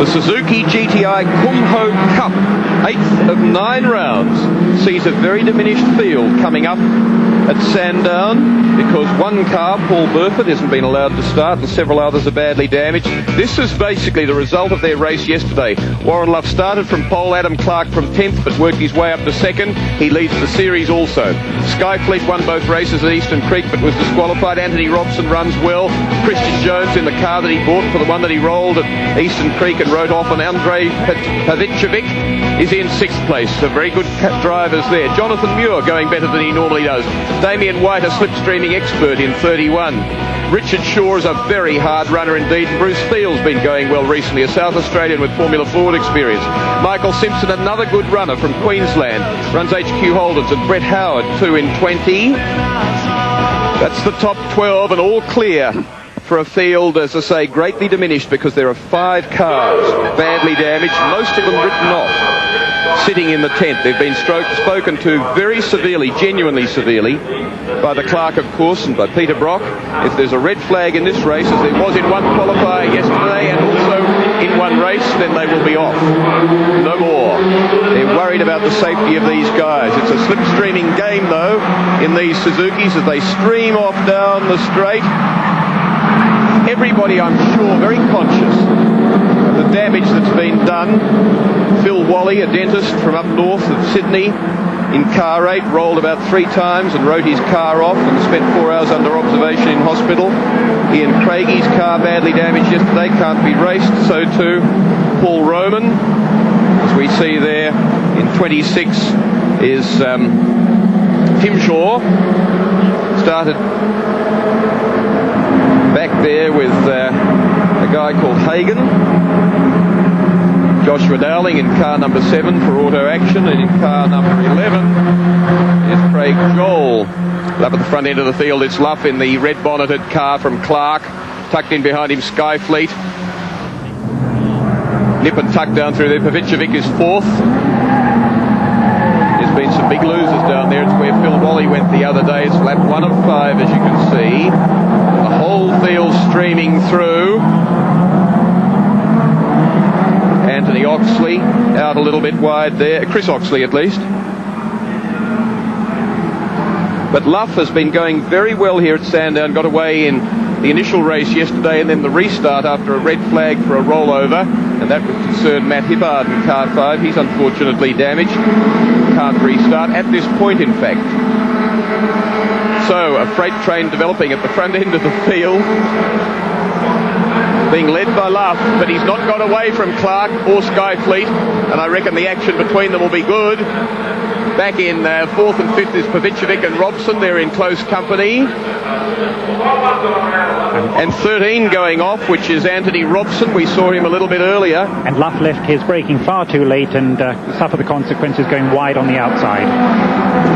The Suzuki GTi Kumho Cup, 8th of 9 rounds, sees a very diminished field coming up at Sandown because one car, Paul Burford, hasn't been allowed to start and several others are badly damaged. This is basically the result of their race yesterday. Warren Luff started from pole, Adam Clarke from 10th, but worked his way up to 2nd. He leads the series also. Scifleet won both races at Eastern Creek but was disqualified. Anthony Robson runs well. Christian Jones in the car that he bought for the one that he rolled at Eastern Creek and rode off, and Andrej Pavicevic is in 6th place. So very good drivers there. Jonathan Muir going better than he normally does. Damian White, a slipstreaming expert, in 31. Richard Shaw is a very hard runner indeed, and Bruce Steele's been going well recently, a South Australian with Formula Ford experience. Michael Simpson, another good runner from Queensland, runs HQ Holdens, and Brett Howard, 2 in 20. That's the top 12, and all clear for a field, as I say, greatly diminished because there are 5 cars badly damaged, most of them written off, sitting in the tent. They've been spoken to very severely, genuinely severely, by the Clarke, of course, and by Peter Brock. If there's a red flag in this race, as there was in one qualifier yesterday and also in one race, then they will be off. No more. They're worried about the safety of these guys. It's a slipstreaming game, though, in these Suzukis as they stream off down the straight. Everybody, I'm sure, very conscious of the damage that's been done. Phil Wally, a dentist from up north of Sydney, in car 8, rolled about 3 times and wrote his car off and spent 4 hours under observation in hospital. Ian Craigie's car badly damaged yesterday, can't be raced. So too Paul Roman, as we see there in 26, is Tim Shaw. Started back there with a guy called Hagan. Joshua Dowling in car number 7 for Auto Action, and in car number 11 is Craig Joel. Up at the front end of the field, it's Luff in the red bonneted car from Clarke. Tucked in behind him, Scifleet. Nip and tuck down through there. Pavicevic is 4th. There's been some big losers down there. It's where Phil Wally went the other day. It's lap 1 of 5, as you can see. The whole field streaming through. Anthony Oxley out a little bit wide there. Chris Oxley, at least. But Luff has been going very well here at Sandown. Got away in the initial race yesterday and then the restart after a red flag for a rollover. And that would concern Matt Hibbard in car 5. He's unfortunately damaged. Can't restart at this point, in fact. So a freight train developing at the front end of the field, being led by Luff, but he's not got away from Clarke or Scifleet, and I reckon the action between them will be good. Back in 4th and 5th is Pavicevic and Robson. They're in close company. And 13 going off, which is Anthony Robson. We saw him a little bit earlier. And Luff left his braking far too late and suffered the consequences going wide on the outside.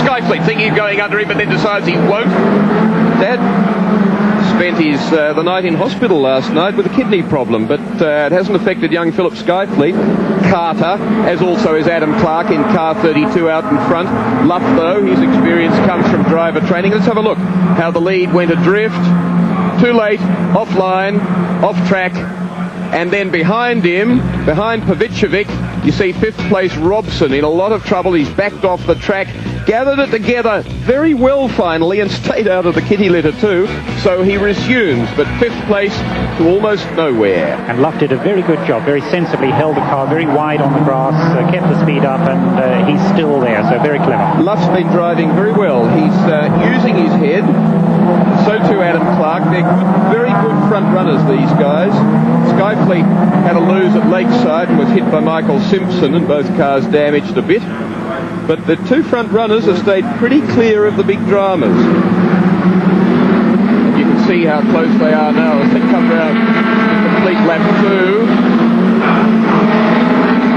Scifleet thinking of going under him, but then decides he won't. Dad spent his the night in hospital last night with a kidney problem, but it hasn't affected young Phillip Scifleet. Carter, as also is Adam Clarke in car 32 out in front. Luff, though, his experience comes from driver training. Let's have a look how the lead went adrift. Too late, offline, off track, and then behind him, behind Pavicevic, you see 5th place Robson in a lot of trouble. He's backed off the track, gathered it together very well finally, and stayed out of the kitty litter too. So he resumes, but 5th place to almost nowhere. And Luff did a very good job, very sensibly held the car very wide on the grass, kept the speed up, and he's still there, so very clever. Luff's been driving very well. He's using his head. So too Adam Clarke. They're good, very good front runners, these guys. Scifleet had a lose at Lakeside and was hit by Michael Simpson, and both cars damaged a bit. But the 2 front runners have stayed pretty clear of the big dramas. And you can see how close they are now as they come round to complete lap 2.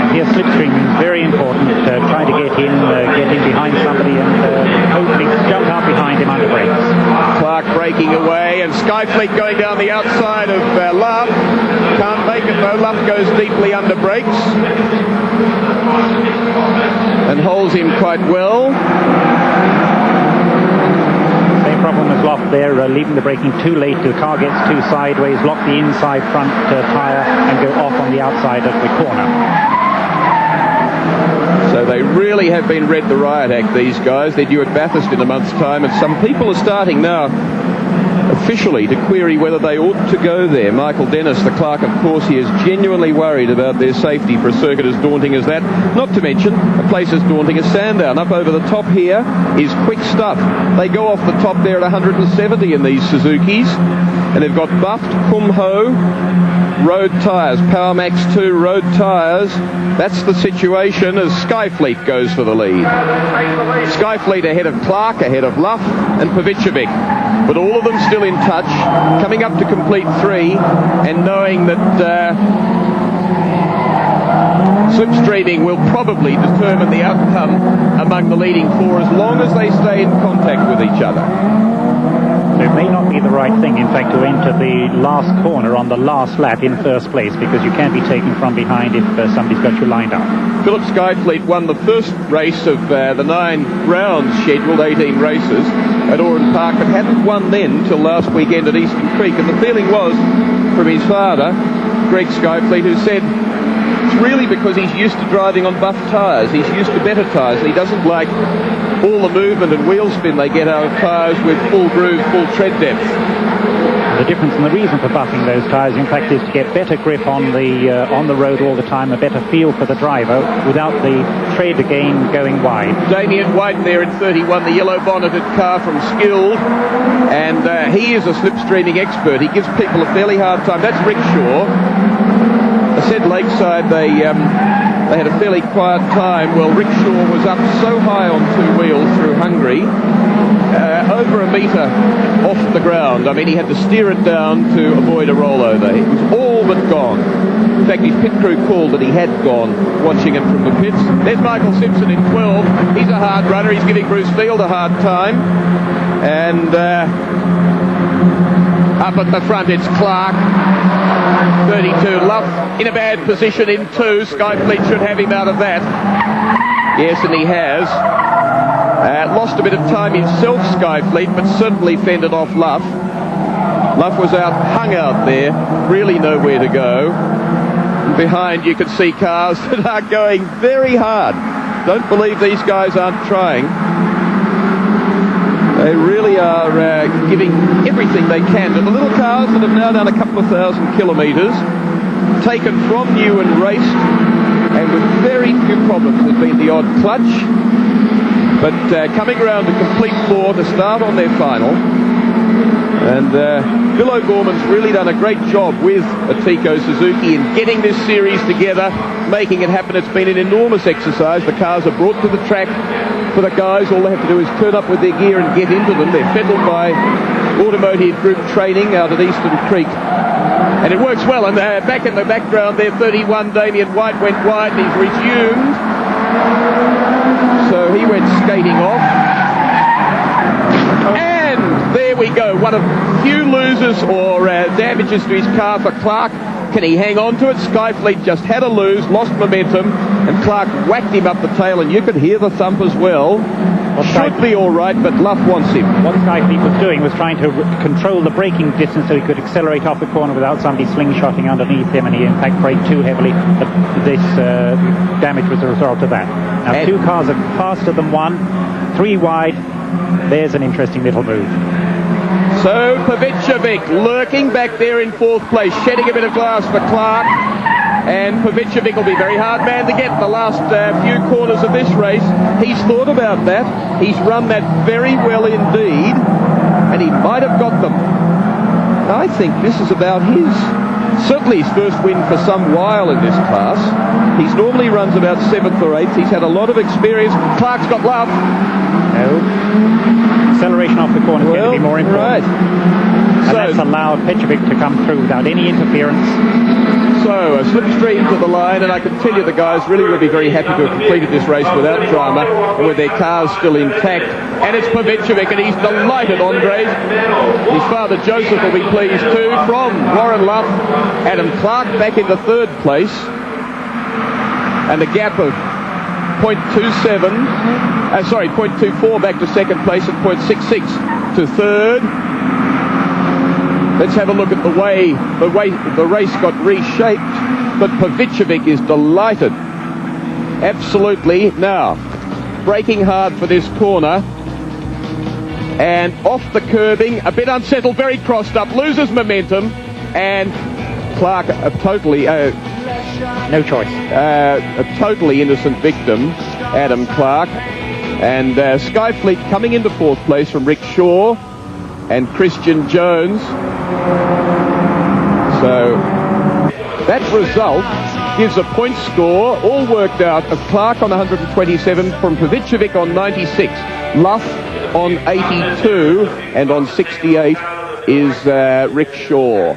And here slipstreaming is very important. Trying to get in behind somebody and hopefully jump out behind him under brakes. Clarke breaking away, and Scifleet going down the outside of Luff. Can't make it though. Luff goes deeply under brakes and holds him quite well. Same problem as Luff there, leaving the braking too late. The car gets too sideways, lock the inside front tyre and go off on the the outside of the corner. So they really have been read the riot act, these guys. They're due at Bathurst in a month's time, and some people are starting now officially to query whether they ought to go there. Michael Dennis, the Clarke, of course, he is genuinely worried about their safety for a circuit as daunting as that. Not to mention a place as daunting as Sandown. Up over the top here is quick stuff. They go off the top there at 170 in these Suzukis, and they've got buffed Kumho road tyres, Power Max 2 road tyres. That's the situation as Scifleet goes for the lead. Scifleet ahead of Clarke, ahead of Luff and Pavicevic. But all of them still in touch, coming up to complete 3, and knowing that slipstreaming will probably determine the outcome among the leading 4 as long as they stay in contact with each other. It may not be the right thing, in fact, to enter the last corner on the last lap in first place, because you can be taken from behind if somebody's got you lined up. Phillip Scifleet won the first race of the 9 rounds scheduled, 18 races, at Oran Park, but hadn't won then till last weekend at Eastern Creek. And the feeling was from his father, Greg Scifleet, who said it's really because he's used to driving on buff tyres. He's used to better tyres. He doesn't like all the movement and wheel spin they get out of tyres with full groove, full tread depth. The difference and the reason for buffing those tyres, in fact, is to get better grip on the road all the time, a better feel for the driver without the tread again going wide. Damian White there in 31, the yellow bonneted car from Skilled, and he is a slipstreaming expert. He gives people a fairly hard time. That's Ric Shaw. I said Lakeside they had a fairly quiet time. Well, Ric Shaw was up so high on 2 wheels through Hungary, over a metre off the ground. I mean, he had to steer it down to avoid a rollover. It was all but gone. In fact, his pit crew called that he had gone, watching him from the pits. There's Michael Simpson in 12. He's a hard runner. He's giving Bruce Field a hard time. And up at the front, it's Clarke. 32, Luff in a bad position in 2. Scifleet should have him out of that. Yes, and he has. Lost a bit of time himself, Scifleet, but certainly fended off Luff. Luff was hung out there, really nowhere to go. And behind you can see cars that are going very hard. Don't believe these guys aren't trying. They really are giving everything they can to the little cars that have now done a couple of 1,000 kilometres, taken from new and raced, and with very few problems. There's been the odd clutch, but coming around to complete 4 to start on their final. And Bill O'Gorman's really done a great job with Ateco Suzuki in getting this series together, making it happen. It's been an enormous exercise. The cars are brought to the track for the guys. All they have to do is turn up with their gear and get into them. They're fettled by automotive group training out at Eastern Creek. And it works well. And back in the background there, 31, Damian White went wide and he's resumed. So he went skating off. And there we go. One of few losers or damages to his car for Clarke. Can he hang on to it? Scifleet just had a lose, lost momentum, and Clarke whacked him up the tail, and you could hear the thump as well. Should be all right, but Luff wants him. What Scifleet was doing was trying to control the braking distance so he could accelerate off the corner without somebody slingshotting underneath him, and he in fact braked too heavily. This damage was a result of that. Now, and 2 cars are faster than 1, 3 wide. There's an interesting little move. So Pavicevic lurking back there in 4th place, shedding a bit of glass for Clarke. And Pavicevic will be a very hard man to get in the last few corners of this race. He's thought about that. He's run that very well indeed. And he might have got them. I think this is about his. Certainly his first win for some while in this class. He normally runs about 7th or 8th. He's had a lot of experience. Clarke's got love. No. Acceleration off the corner is going to be more important. Right. And that's allowed Pavicevic to come through without any interference. So a slipstream to the line, and I can tell you the guys really will be very happy to have completed this race without drama and with their cars still intact. And it's Pavicevic, and he's delighted, Andrej. His father Joseph will be pleased too. From Warren Luff, Adam Clarke back into 3rd place, and a gap of 0.24 back to 2nd place and 0.66 to 3rd. Let's have a look at the way the race got reshaped. but Pavicevic is delighted. Absolutely. Now, braking hard for this corner. And off the curbing, a bit unsettled, very crossed up, loses momentum, and Clarke, a totally innocent victim, Adam Clarke, and Scifleet coming into fourth place from Ric Shaw and Christian Jones. So that result gives a point score, all worked out, of Clarke on 127, from Pavicevic on 96, Luff on 82, and on 68 is Ric Shaw.